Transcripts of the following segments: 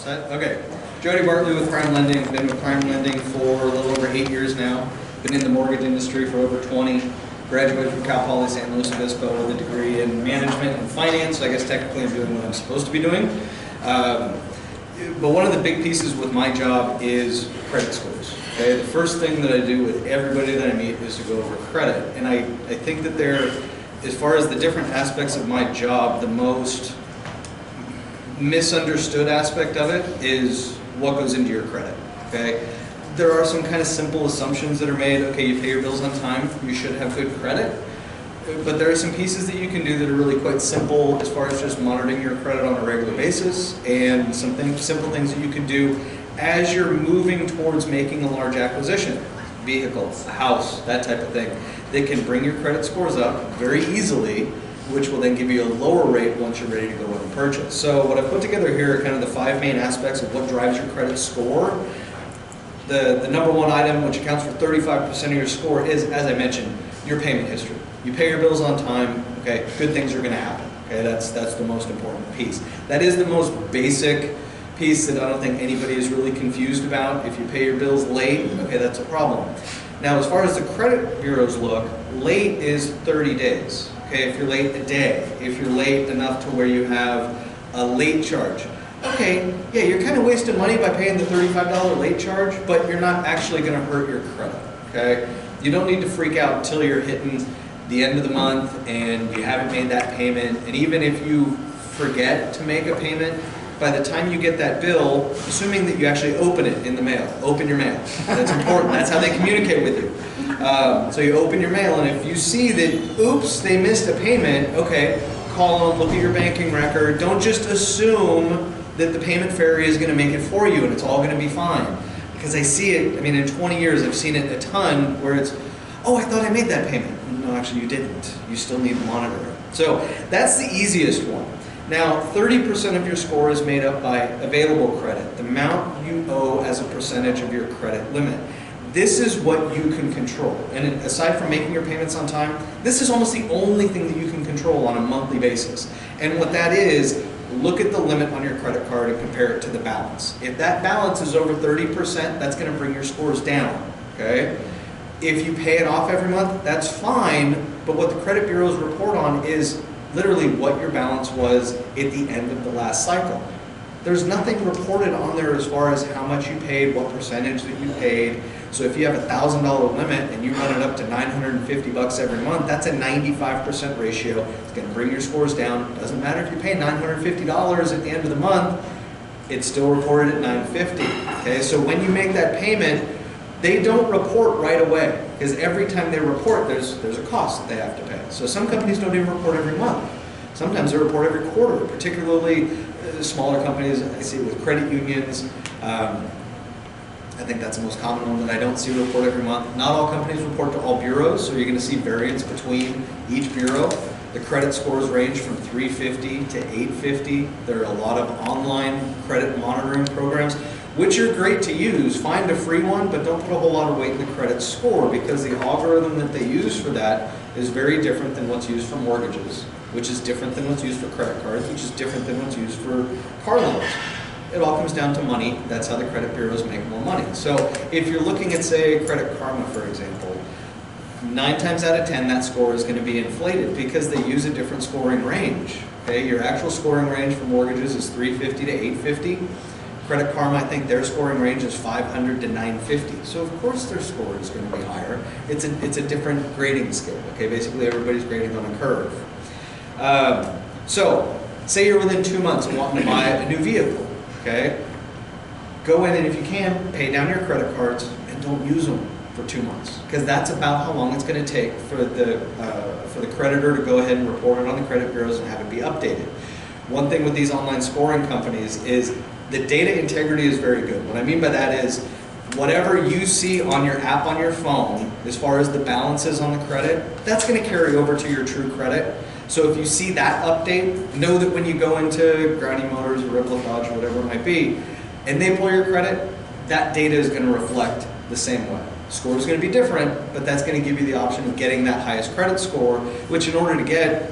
Set? Okay. Jody Bartley with Prime Lending. Been with Prime Lending for a little over 8 years now. Been in the mortgage industry for over 20. Graduated from Cal Poly San Luis Obispo with a degree in management and finance. So I guess technically I'm doing what I'm supposed to be doing. But one of the big pieces with my job is credit scores. Okay? The first thing that I do with everybody that I meet is to go over credit. And I think that as far as the different aspects of my job, the most misunderstood aspect of it is what goes into your credit. Okay? There are some kind of simple assumptions that are made. Okay, you pay your bills on time, you should have good credit. But there are some pieces that you can do that are really quite simple as far as just monitoring your credit on a regular basis, and some simple things that you can do as you're moving towards making a large acquisition, vehicle, a house, that type of thing, that can bring your credit scores up very easily, which will then give you a lower rate once you're ready to go and purchase. So what I've put together here are kind of the 5 main aspects of what drives your credit score. The number one item, which accounts for 35% of your score, is, as I mentioned, your payment history. You pay your bills on time, okay, good things are going to happen. Okay, that's the most important piece. That is the most basic piece that I don't think anybody is really confused about. If you pay your bills late, okay, that's a problem. Now, as far as the credit bureaus look, late is 30 days. Okay, if you're late a day, if you're late enough to where you have a late charge. Okay, yeah, you're kind of wasting money by paying the $35 late charge, but you're not actually going to hurt your credit. Okay, you don't need to freak out until you're hitting the end of the month and you haven't made that payment. And even if you forget to make a payment, by the time you get that bill, assuming that you actually open it in the mail, open your mail. That's important. That's how they communicate with you. So you open your mail, and if you see that, oops, they missed a payment, okay, call them, look at your banking record. Don't just assume that the payment fairy is going to make it for you and it's all going to be fine. Because I see it, I mean, in 20 years I've seen it a ton where it's, oh, I thought I made that payment. No, actually you didn't. You still need monitoring. So that's the easiest one. Now, 30% of your score is made up by available credit, the amount you owe as a percentage of your credit limit. This is what you can control. And aside from making your payments on time, this is almost the only thing that you can control on a monthly basis. And what that is, look at the limit on your credit card and compare it to the balance. If that balance is over 30%, that's going to bring your scores down. Okay? If you pay it off every month, that's fine, but what the credit bureaus report on is literally what your balance was at the end of the last cycle. There's nothing reported on there as far as how much you paid, what percentage that you paid. So if you have a $1,000 limit and you run it up to $950 every month, that's a 95% ratio. It's going to bring your scores down. It doesn't matter if you pay $950 at the end of the month, it's still reported at $950. Okay, so when you make that payment, they don't report right away, because every time they report, there's a cost that they have to pay. So some companies don't even report every month. Sometimes they report every quarter, particularly smaller companies. I see it with credit unions. I think that's the most common one that I don't see report every month. Not all companies report to all bureaus, so you're going to see variance between each bureau. The credit scores range from 350 to 850. There are a lot of online credit monitoring programs, which are great to use. Find a free one, but don't put a whole lot of weight in the credit score, because the algorithm that they use for that is very different than what's used for mortgages, which is different than what's used for credit cards, which is different than what's used for car loans. It all comes down to money. That's how the credit bureaus make more money. So if you're looking at, say, Credit Karma, for example, 9 times out of 10 that score is going to be inflated because they use a different scoring range. Okay, your actual scoring range for mortgages is 350 to 850. Credit Karma, I think their scoring range is 500 to 950. So of course their score is going to be higher. It's a different grading scale. Okay, basically everybody's grading on a curve. So say you're within 2 months of wanting to buy a new vehicle. Okay, go in and if you can, pay down your credit cards and don't use them for 2 months, because that's about how long it's going to take for the creditor to go ahead and report it on the credit bureaus and have it be updated. One thing with these online scoring companies is the data integrity is very good. What I mean by that is whatever you see on your app on your phone, as far as the balances on the credit, that's going to carry over to your true credit. So if you see that update, know that when you go into Grouty Motors or Ripple Dodge or whatever it might be, and they pull your credit, that data is going to reflect the same way. Score is going to be different, but that's going to give you the option of getting that highest credit score, which in order to get,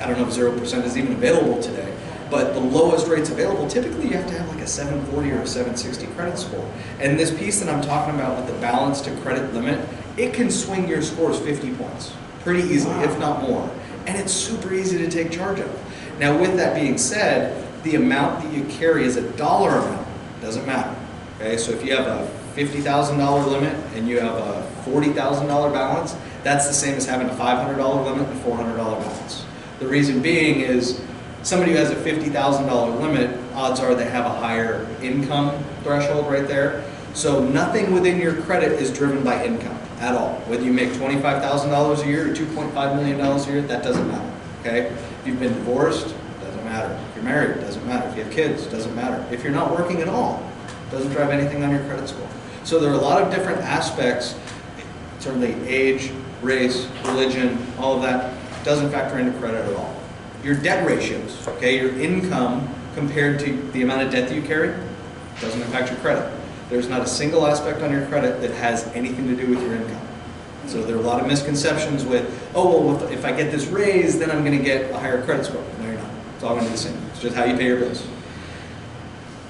I don't know if 0% is even available today, But the lowest rates available, typically you have to have like a 740 or a 760 credit score. And this piece that I'm talking about with the balance to credit limit, it can swing your scores 50 points pretty easily, if not more. And it's super easy to take charge of. Now with that being said, the amount that you carry is a dollar amount, doesn't matter. Okay, so if you have a $50,000 limit and you have a $40,000 balance, that's the same as having a $500 limit and a $400 balance. The reason being is somebody who has a $50,000 limit, odds are they have a higher income threshold right there. So nothing within your credit is driven by income at all. Whether you make $25,000 a year or $2.5 million a year, that doesn't matter. Okay? If you've been divorced, doesn't matter. If you're married, doesn't matter. If you have kids, doesn't matter. If you're not working at all, doesn't drive anything on your credit score. So there are a lot of different aspects, certainly age, race, religion, all of that doesn't factor into credit at all. Your debt ratios, okay, your income compared to the amount of debt that you carry, doesn't impact your credit. There's not a single aspect on your credit that has anything to do with your income. So there are a lot of misconceptions with, oh, well, if I get this raise, then I'm going to get a higher credit score. No, you're not. It's all going to be the same. It's just how you pay your bills.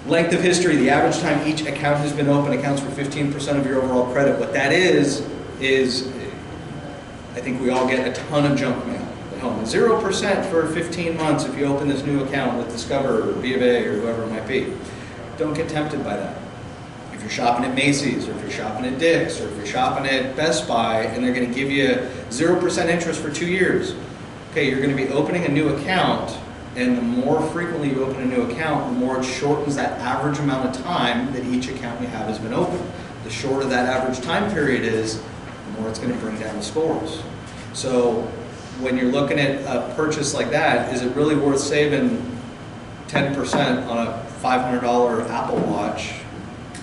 Length of history, the average time each account has been open accounts for 15% of your overall credit. What that is I think we all get a ton of junk mail at home. 0% for 15 months if you open this new account with Discover or B of A or whoever it might be. Don't get tempted by that. If you're shopping at Macy's or if you're shopping at Dick's or if you're shopping at Best Buy and they're going to give you 0% interest for 2 years, okay, you're going to be opening a new account, and the more frequently you open a new account, the more it shortens that average amount of time that each account you have has been open. The shorter that average time period is, the more it's going to bring down the scores. So when you're looking at a purchase like that, is it really worth saving 10% on a $500 Apple Watch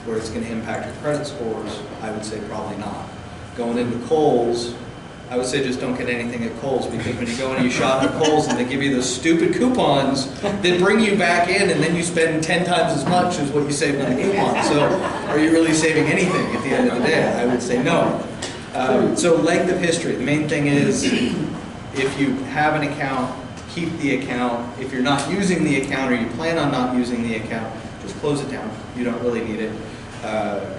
where it's going to impact your credit scores? I would say probably not. Going into Kohl's, I would say just don't get anything at Kohl's, because when you go and you shop at Kohl's and they give you those stupid coupons that bring you back in and then you spend 10 times as much as what you saved on the coupon. So are you really saving anything at the end of the day? I would say no. So length of history. The main thing is if you have an account, keep the account. If you're not using the account or you plan on not using the account, just close it down. You don't really need it.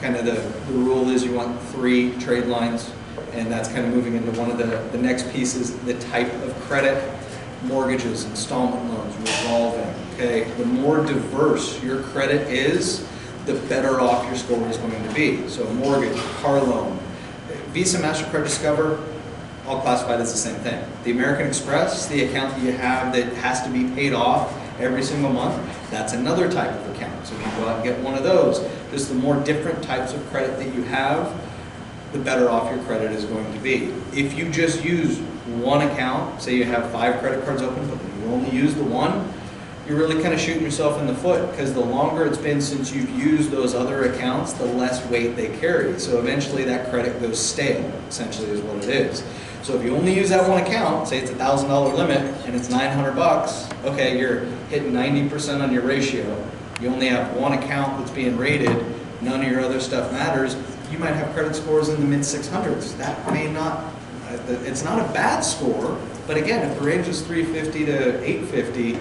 Kind of the rule is you want 3 trade lines. And that's kind of moving into one of the next pieces, the type of credit, mortgages, installment loans, revolving, okay? The more diverse your credit is, the better off your score is going to be. So mortgage, car loan, Visa, MasterCard, Discover, all classified as the same thing. The American Express, the account that you have that has to be paid off every single month, that's another type of account. So you can go out and get one of those. Just the more different types of credit that you have, the better off your credit is going to be. If you just use one account, say you have 5 credit cards open, but you only use the one, you're really kind of shooting yourself in the foot, because the longer it's been since you've used those other accounts, the less weight they carry. So eventually that credit goes stale, essentially is what it is. So if you only use that one account, say it's a $1,000 limit and it's $900, okay, you're hitting 90% on your ratio. You only have one account that's being rated, none of your other stuff matters. You might have credit scores in the mid-600s. That may not, it's not a bad score, but again, if the range is 350 to 850,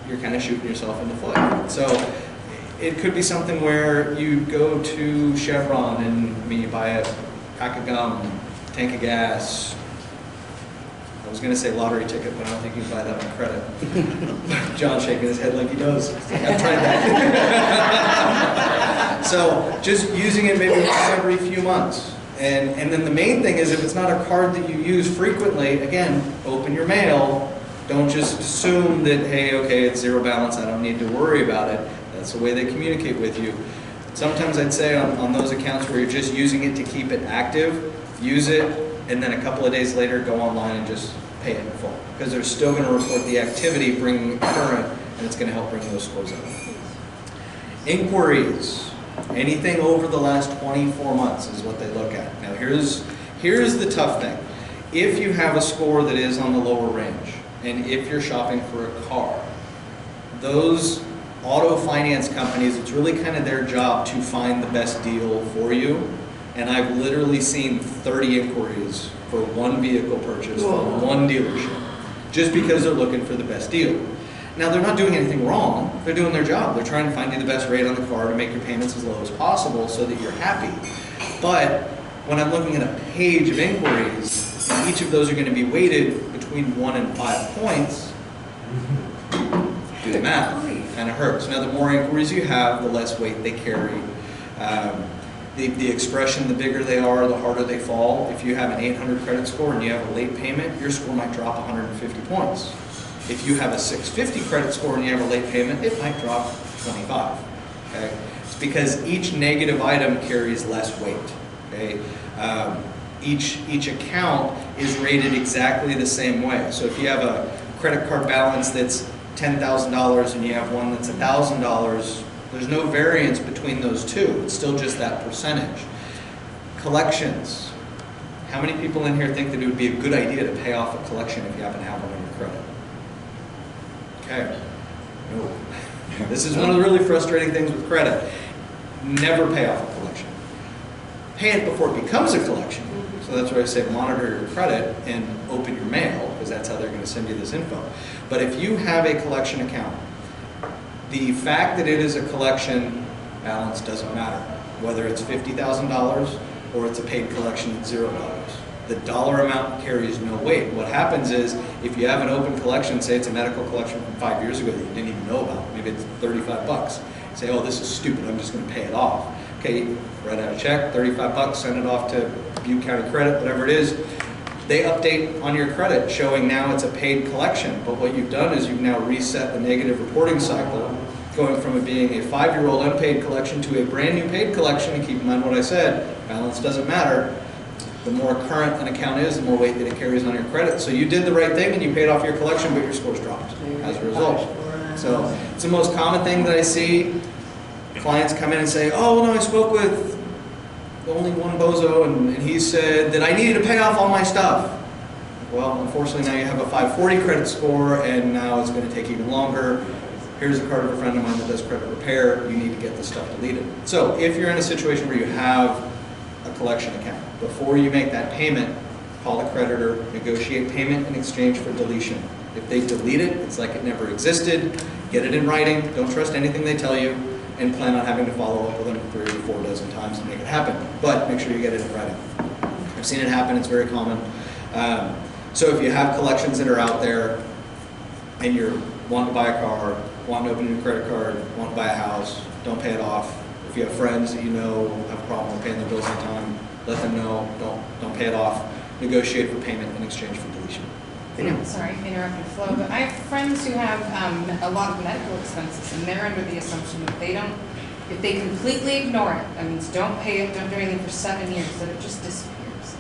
you're kind of shooting yourself in the foot. So it could be something where you go to Chevron and you buy a pack of gum, tank of gas. I was going to say lottery ticket, but I don't think you can buy that on credit. John's shaking his head like he does. I've tried that. So just using it maybe once every few months. And then the main thing is, if it's not a card that you use frequently, again, open your mail. Don't just assume that, hey, okay, it's 0 balance, I don't need to worry about it. That's the way they communicate with you. Sometimes I'd say on those accounts where you're just using it to keep it active, use it, and then a couple of days later go online and just pay it in full. Because they're still going to report the activity, bringing it current, and it's going to help bring those scores up. Inquiries. Anything over the last 24 months is what they look at. Now here's the tough thing. If you have a score that is on the lower range, and if you're shopping for a car, those auto finance companies, it's really kind of their job to find the best deal for you. And I've literally seen 30 inquiries for one vehicle purchase from one dealership, just because they're looking for the best deal. Now, they're not doing anything wrong. They're doing their job. They're trying to find you the best rate on the card and make your payments as low as possible so that you're happy. But when I'm looking at a page of inquiries, each of those are going to be weighted between 1 and 5 points. Do the math. Kind of hurts. Now, the more inquiries you have, the less weight they carry. The expression, the bigger they are, the harder they fall. If you have an 800 credit score and you have a late payment, your score might drop 150 points. If you have a 650 credit score and you have a late payment, it might drop 25. Okay? It's because each negative item carries less weight. Okay? Each account is rated exactly the same way. So if you have a credit card balance that's $10,000 and you have one that's $1,000, there's no variance between those two. It's still just that percentage. Collections. How many people in here think that it would be a good idea to pay off a collection if you happen to have one on your credit? Okay. No. This is one of the really frustrating things with credit. Never pay off a collection. Pay it before it becomes a collection. So that's why I say monitor your credit and open your mail, because that's how they're going to send you this info. But if you have a collection account, the fact that it is a collection balance doesn't matter. Whether it's $50,000 or it's a paid collection at $0. The dollar amount carries no weight. What happens is, if you have an open collection, say it's a medical collection from 5 years ago that you didn't even know about, maybe it's 35 bucks. Say, oh, this is stupid, I'm just going to pay it off. Okay, write out a check, 35 bucks, send it off to Butte County Credit, whatever it is. They update on your credit showing now it's a paid collection, but what you've done is you've now reset the negative reporting cycle, going from it being a 5-year-old unpaid collection to a brand new paid collection. And keep in mind what I said, balance doesn't matter. The more current an account is, the more weight that it carries on your credit. So you did the right thing and you paid off your collection, but your scores dropped as a result. So it's the most common thing that I see. Clients come in and say, oh, no, I spoke with only one bozo, and he said that I needed to pay off all my stuff. Well, unfortunately, now you have a 540 credit score, and now it's going to take even longer. Here's a card of a friend of mine that does credit repair. You need to get this stuff deleted. So if you're in a situation where you have a collection account, before you make that payment, call the creditor, negotiate payment in exchange for deletion. If they delete it, it's like it never existed. Get it in writing. Don't trust anything they tell you, and plan on having to follow up with them 3 or 4 dozen times to make it happen. But make sure you get it in writing. I've seen it happen, it's very common. So if you have collections that are out there and you're wanting to buy a car, wanting to open a new credit card, wanting to buy a house, don't pay it off. If you have friends that you know have a problem with paying their bills on time, let them know, don't pay it off. Negotiate for payment in exchange for deletion. Sorry to interrupt your flow, but I have friends who have a lot of medical expenses, and they're under the assumption that if they completely ignore it, that means don't pay it, don't do anything for 7 years, that it just disappears.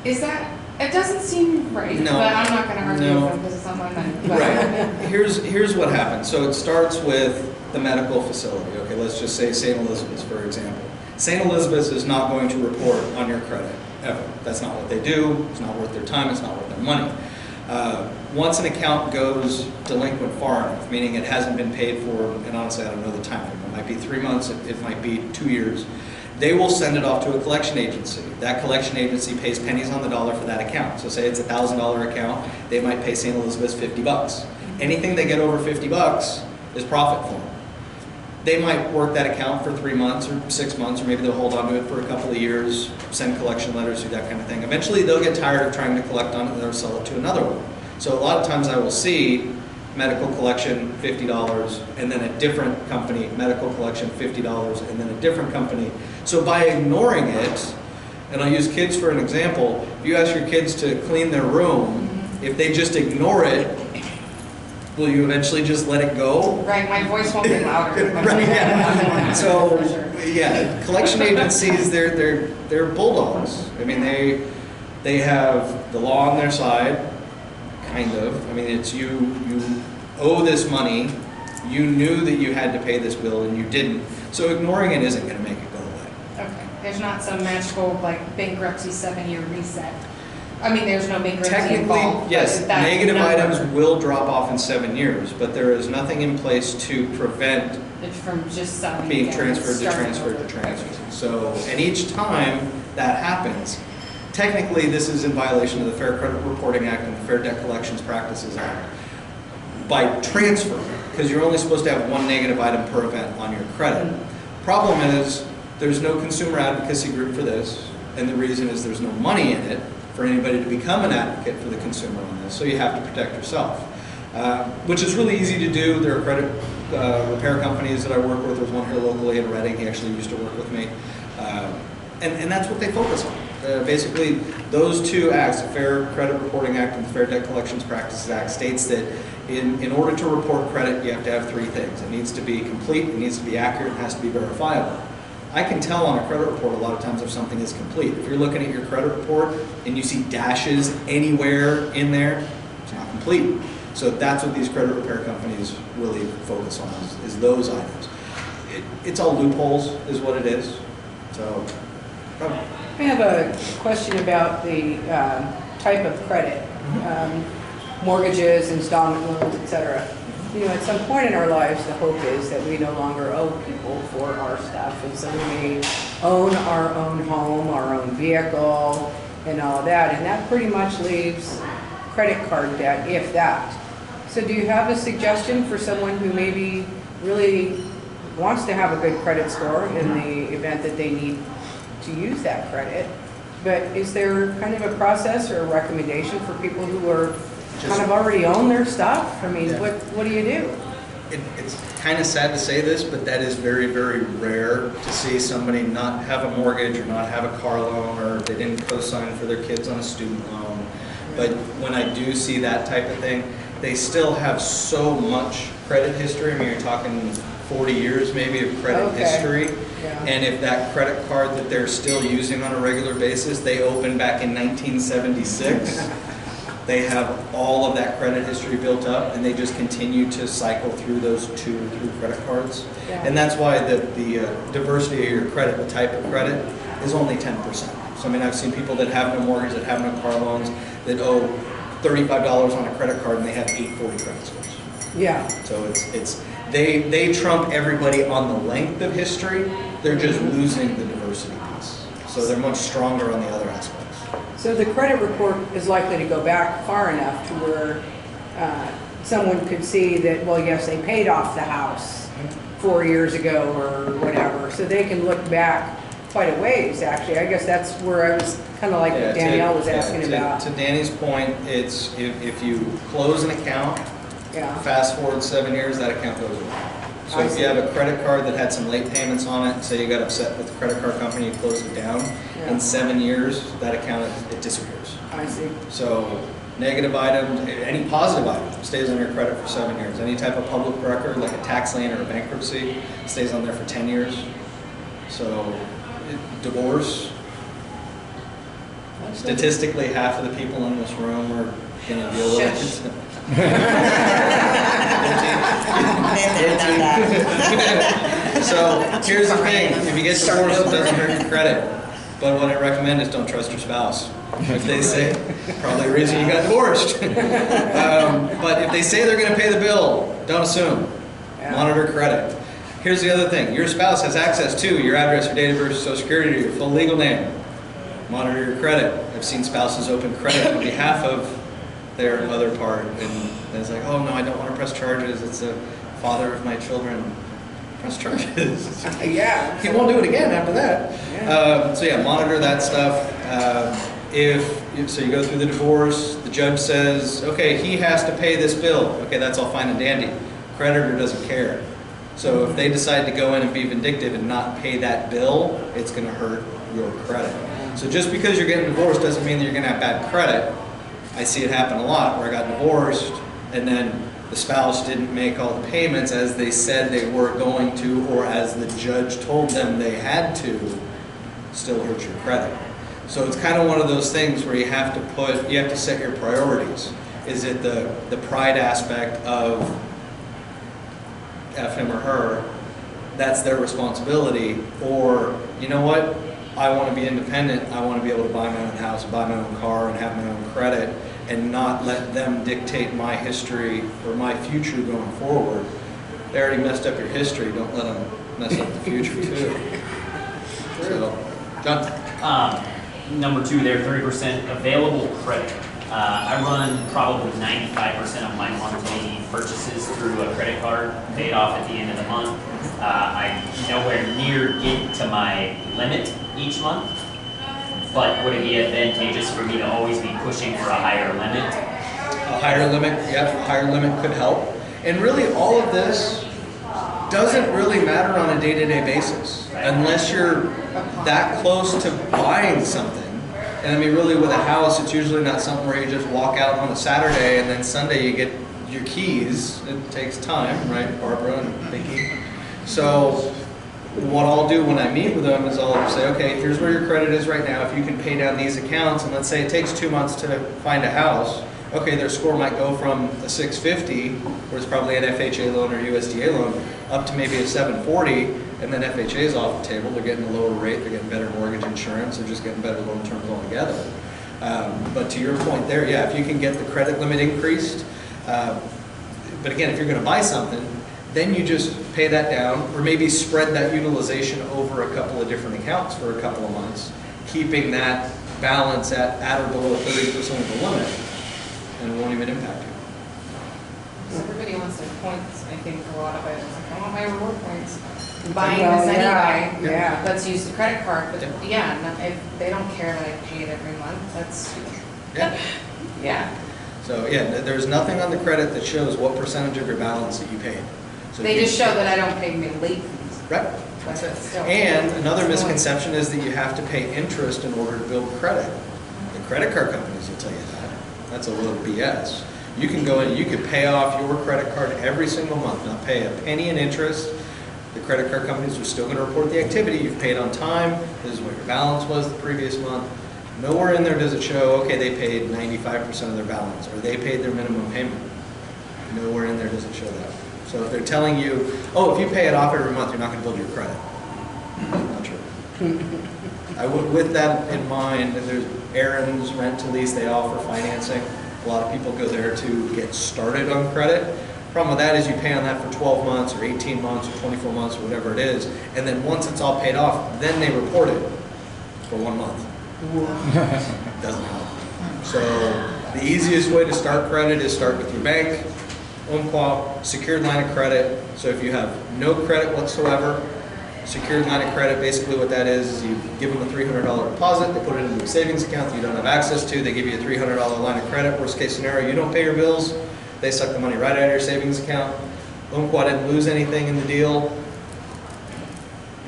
Is that, it doesn't seem right, no, but I'm not going to argue with them because it's not my money. Right. Here's what happens. So it starts with the medical facility. Okay, let's just say St. Elizabeth's, for example. St. Elizabeth's is not going to report on your credit, ever. That's not what they do. It's not worth their time. It's not worth their money. Once an account goes delinquent far enough, meaning it hasn't been paid for, and honestly I don't know the time frame, it might be 3 months, it might be 2 years, they will send it off to a collection agency. That collection agency pays pennies on the dollar for that account. So say it's a $1,000 account, they might pay St. Elizabeth's 50 bucks. Anything they get over 50 bucks is profit for them. They might work that account for 3 months or 6 months, or maybe they'll hold on to it for a couple of years, send collection letters, do that kind of thing. Eventually they'll get tired of trying to collect on it and they'll sell it to another one. So a lot of times I will see medical collection, $50, and then a different company, medical collection, $50, and then a different company. So by ignoring it, and I'll use kids for an example, if you ask your kids to clean their room, if they just ignore it, will you eventually just let it go? Right, my voice won't be louder. Right, yeah. So, yeah, collection agencies, they're bulldogs. I mean, they have the law on their side, kind of. I mean, it's you owe this money, you knew that you had to pay this bill and you didn't. So ignoring it isn't going to make it go away. Okay, there's not some magical, like, bankruptcy 7-year reset. I mean, there's no bankruptcy Technically, involved. yes, negative items will drop off in 7 years, but there is nothing in place to prevent it from just selling being transferred to transferred to transferred. So, and each time that happens, technically this is in violation of the Fair Credit Reporting Act and the Fair Debt Collections Practices Act. by transfer, because you're only supposed to have one negative item per event on your credit. Problem is, there's no consumer advocacy group for this, and the reason is there's no money in it for anybody to become an advocate for the consumer on this, so you have to protect yourself. Which is really easy to do. There are credit repair companies that I work with. There's one here locally in Reading. He actually used to work with me. And that's what they focus on. Basically, those two acts, the Fair Credit Reporting Act and the Fair Debt Collections Practices Act, states that in order to report credit, you have to have three things. It needs to be complete, it needs to be accurate, it has to be verifiable. I can tell on a credit report a lot of times if something is complete. If you're looking at your credit report and you see dashes anywhere in there, it's not complete. So that's what these credit repair companies really focus on, is those items. It's all loopholes, is what it is. So, I have a question about the type of credit, mortgages, installment loans, etc. You know, at some point in our lives, the hope is that we no longer owe people for our stuff, and so we may own our own home, our own vehicle, and all that, and that pretty much leaves credit card debt, if that. So do you have a suggestion for someone who maybe really wants to have a good credit score in the event that they need to use that credit? But is there kind of a process or a recommendation for people who are kind of already own their stuff? I mean, Yeah. what do you do? It's kind of sad to say this, but that is very, very rare to see somebody not have a mortgage or not have a car loan, or they didn't co-sign for their kids on a student loan. But when I do see that type of thing, they still have so much credit history. I mean, you're talking 40 years maybe of credit history. Yeah. And if that credit card that they're still using on a regular basis, they opened back in 1976, they have all of that credit history built up, and they just continue to cycle through those 2 or 3 credit cards. Yeah. And that's why the diversity of your credit, the type of credit, is only 10%. So I mean, I've seen people that have no mortgage, that have no car loans, that owe $35 on a credit card, and they have 840 credit scores. Yeah. So they trump everybody on the length of history. They're just losing the diversity piece. So they're much stronger on the other aspects. So the credit report is likely to go back far enough to where someone could see that, well, yes, they paid off the house 4 years ago or whatever. So they can look back quite a ways, actually. I guess that's where I was kind of like what Danielle was asking about. To Danny's point, it's if you close an account, fast forward 7 years, that account goes away. So if you have a credit card that had some late payments on it, say you got upset with the credit card company, you closed it down, in 7 years, that account, it disappears. I see. So negative item, any positive item stays on your credit for 7 years. Any type of public record, like a tax lien or a bankruptcy, stays on there for 10 years. So divorce, statistically half of the people in this room are going to deal with it. So here's the thing, if you get divorced, it doesn't hurt your credit. But what I recommend is don't trust your spouse. If they say, probably the reason you got divorced. But if they say they're going to pay the bill, don't assume. Monitor credit. Here's the other thing, your spouse has access to your address, your date of birth, social security, your full legal name. Monitor your credit. I've seen spouses open credit on behalf of their other part, and it's like, oh no, I don't want to press charges, it's the father of my children. Press charges. Yeah. He won't do it again after that. So yeah, monitor that stuff. So you go through the divorce, the judge says, okay, he has to pay this bill. Okay, that's all fine and dandy. Creditor doesn't care. So if they decide to go in and be vindictive and not pay that bill, it's going to hurt your credit. So just because you're getting divorced doesn't mean that you're going to have bad credit. I see it happen a lot where I got divorced and then the spouse didn't make all the payments as they said they were going to, or as the judge told them they had to, still hurt your credit. So it's kind of one of those things where you have to set your priorities. Is it the pride aspect of F him or her, that's their responsibility, or you know what, I want to be independent, I want to be able to buy my own house, buy my own car, and have my own credit, and not let them dictate my history or my future going forward. They already messed up your history, don't let them mess up the future too. So, John? Number 2 there, 30% available credit. I run probably 95% of my monthly purchases through a credit card, paid off at the end of the month. I nowhere near get to my limit each month, but would it be advantageous for me to always be pushing for a higher limit? A higher limit, yep, a higher limit could help. And really all of this doesn't really matter on a day-to-day basis unless you're that close to buying something. And I mean, really with a house, it's usually not something where you just walk out on a Saturday and then Sunday you get your keys. It takes time, right, Barbara and Vicki? So what I'll do when I meet with them is I'll say, okay, here's where your credit is right now. If you can pay down these accounts, and let's say it takes 2 months to find a house, okay, their score might go from a 650, where it's probably an FHA loan or USDA loan, up to maybe a 740, and then FHA is off the table. They're getting a lower rate, they're getting better mortgage insurance, they're just getting better loan terms altogether. But to your point there, yeah, if you can get the credit limit increased, but again, if you're going to buy something, then you just pay that down, or maybe spread that utilization over a couple of different accounts for a couple of months, keeping that balance at or below 30% of the limit, and it won't even impact you. Everybody wants their points, I think, a lot of it. It's like, I want my reward points. I'm buying Well, this yeah, anyway. yeah. Let's use the credit card. But yeah, no, if they don't care that I pay it every month, that's, Yeah. yeah. So yeah, there's nothing on the credit that shows what percentage of your balance that you paid. So They you- just show that I don't pay my late fees. Right, that's it. Still. And another misconception is that you have to pay interest in order to build credit. The credit card companies will tell you that. That's a little BS. You can go in, you can pay off your credit card every single month, not pay a penny in interest. The credit card companies are still going to report the activity. You've paid on time. This is what your balance was the previous month. Nowhere in there does it show, okay, they paid 95% of their balance, or they paid their minimum payment. Nowhere in there does it show that. So if they're telling you, oh, if you pay it off every month, you're not going to build your credit. Not true. I would, with that in mind, there's Aaron's Rent to Lease, they offer financing. A lot of people go there to get started on credit. Problem with that is you pay on that for 12 months or 18 months or 24 months or whatever it is, and then once it's all paid off, then they report it for 1 month. Doesn't help. So the easiest way to start credit is start with your bank, Umpqua, secured line of credit. So if you have no credit whatsoever, secured line of credit, basically what that is you give them a $300 deposit, they put it into a savings account that you don't have access to, they give you a $300 line of credit. Worst case scenario, you don't pay your bills, they suck the money right out of your savings account. Umpqua didn't lose anything in the deal.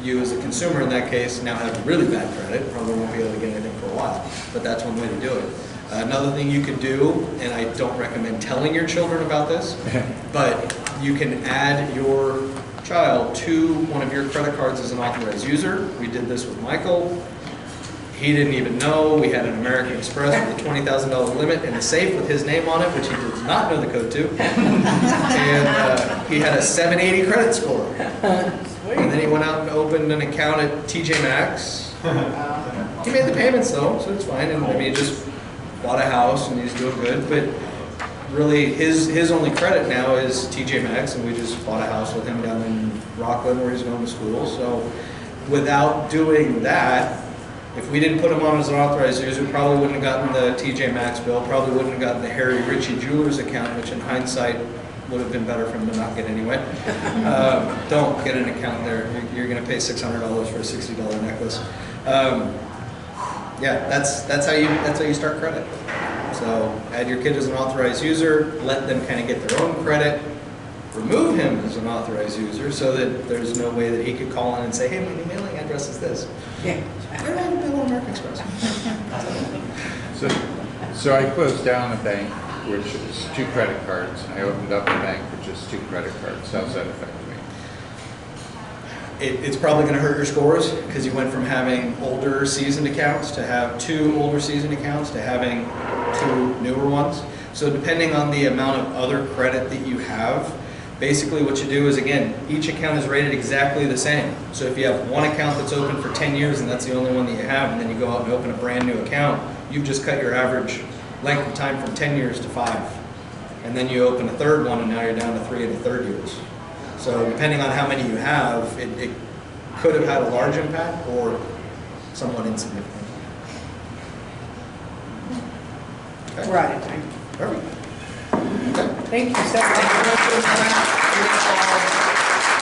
You as a consumer in that case now have really bad credit, probably won't be able to get anything for a while, but that's one way to do it. Another thing you could do, and I don't recommend telling your children about this, but you can add your child to one of your credit cards as an authorized user. We did this with Michael. He didn't even know. We had an American Express with a $20,000 limit and a safe with his name on it, which he does not know the code to. And he had a 780 credit score. And then he went out and opened an account at TJ Maxx. He made the payments though, so it's fine. And I mean, he just bought a house and he's doing good. But really, his only credit now is TJ Maxx, and we just bought a house with him down in Rockland where he's going to school. So without doing that, if we didn't put him on as an authorized user, we probably wouldn't have gotten the TJ Maxx bill, probably wouldn't have gotten the Harry Ritchie Jewelers account, which in hindsight would have been better for him to not get anyway. Don't get an account there. You're going to pay $600 for a $60 necklace. Yeah, that's how you start credit. So add your kid as an authorized user, let them kind of get their own credit, remove him as an authorized user so that there's no way that he could call in and say, hey, my new mailing address is this. Yeah. Where do I have a bill on American Express? So I closed down a bank, which is 2 credit cards. I opened up a bank with just 2 credit cards. How's that affect me? It's probably going to hurt your scores because you went from having older seasoned accounts to have 2 older seasoned accounts to having 2 newer ones. So depending on the amount of other credit that you have, basically what you do is, again, each account is rated exactly the same. So if you have one account that's open for 10 years and that's the only one that you have, and then you go out and open a brand new account, you've just cut your average length of time from 10 years to 5. And then you open a third one and now you're down to 3 and a third years. So depending on how many you have, it could have had a large impact or somewhat insignificant. Okay. We're out of time. Perfect. Okay. Thank you so much. Thank you very much for your time.